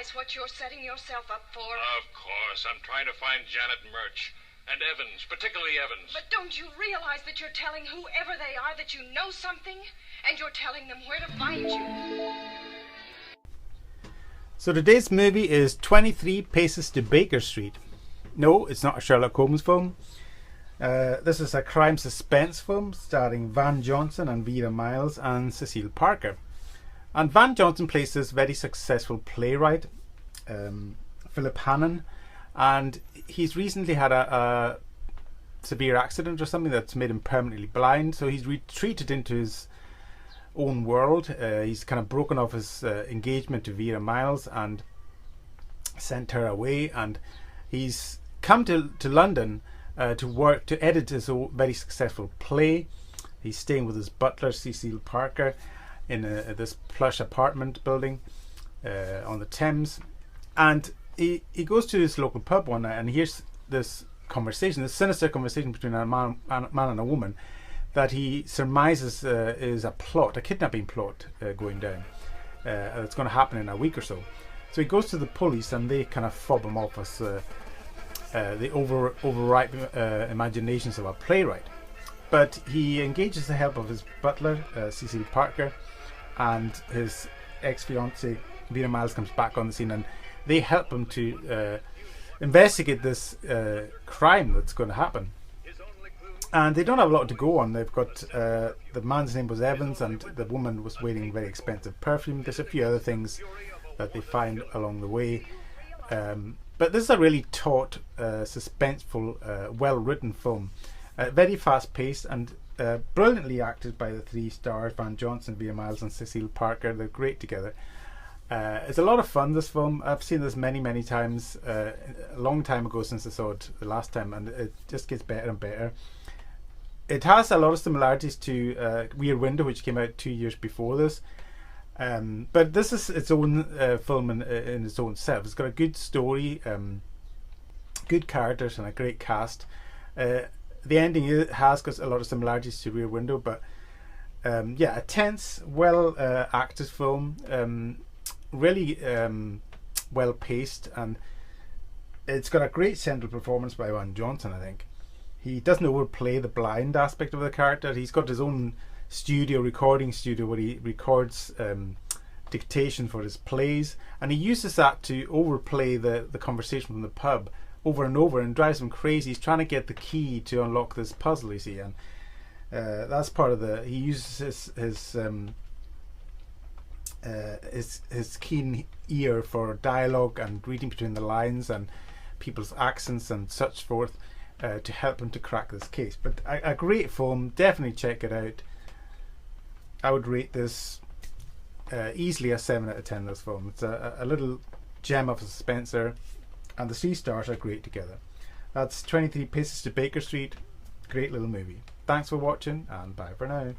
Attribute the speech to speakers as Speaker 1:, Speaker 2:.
Speaker 1: realize what you're setting yourself up for?
Speaker 2: Of course. I'm trying to find Janet Murch. And Evans, particularly Evans.
Speaker 1: But don't you realize that you're telling whoever they are that you know something? And you're telling them where to find you?
Speaker 3: So today's movie is 23 Paces to Baker Street. No, it's not a Sherlock Holmes film. This is a crime suspense film starring Van Johnson and Vera Miles and Cecile Parker. And Van Johnson plays this very successful playwright, Philip Hannon, and he's recently had a severe accident or something that's made him permanently blind, so he's retreated into his own world. He's kind of broken off his engagement to Vera Miles and sent her away, and he's come to London to edit his own very successful play. He's staying with his butler Cecile Parker in this plush apartment building on the Thames, and he goes to his local pub one night and hears this sinister conversation between a man and a woman that he surmises is a kidnapping plot going down. It's going to happen in a week or so. So he goes to the police and they kind of fob him off as the overripe imaginations of a playwright. But he engages the help of his butler, Cecile Parker, and his ex-fiancée, Vera Miles, comes back on the scene, and they help him to investigate this crime that's going to happen. And they don't have a lot to go on. They've got the man's name was Evans, and the woman was wearing very expensive perfume. There's a few other things that they find along the way. But this is a really taut, suspenseful, well-written film. Very fast-paced and brilliantly acted by the three stars, Van Johnson, Vera Miles and Cecile Parker. They're great together. It's a lot of fun, this film. I've seen this many times, a long time ago since I saw it the last time, and it just gets better and better. It has a lot of similarities to Rear Window, which came out 2 years before this. But this is its own film in its own self. It's got a good story, good characters and a great cast. The ending has got a lot of similarities to Rear Window, but yeah, a tense, well acted film, really well paced, and it's got a great central performance by Van Johnson. I think he doesn't overplay the blind aspect of the character. He's got his own recording studio where he records dictation for his plays, and he uses that to overplay the conversation from the pub over and over, and drives him crazy. He's trying to get the key to unlock this puzzle, you see, and that's part of he uses his keen ear for dialogue and reading between the lines and people's accents and such forth to help him to crack this case. But a great film, definitely check it out. I would rate this easily a 7 out of 10. This film, it's a little gem of a suspenser, and the three stars are great together. That's 23 Paces to Baker Street. Great little movie. Thanks for watching, and bye for now.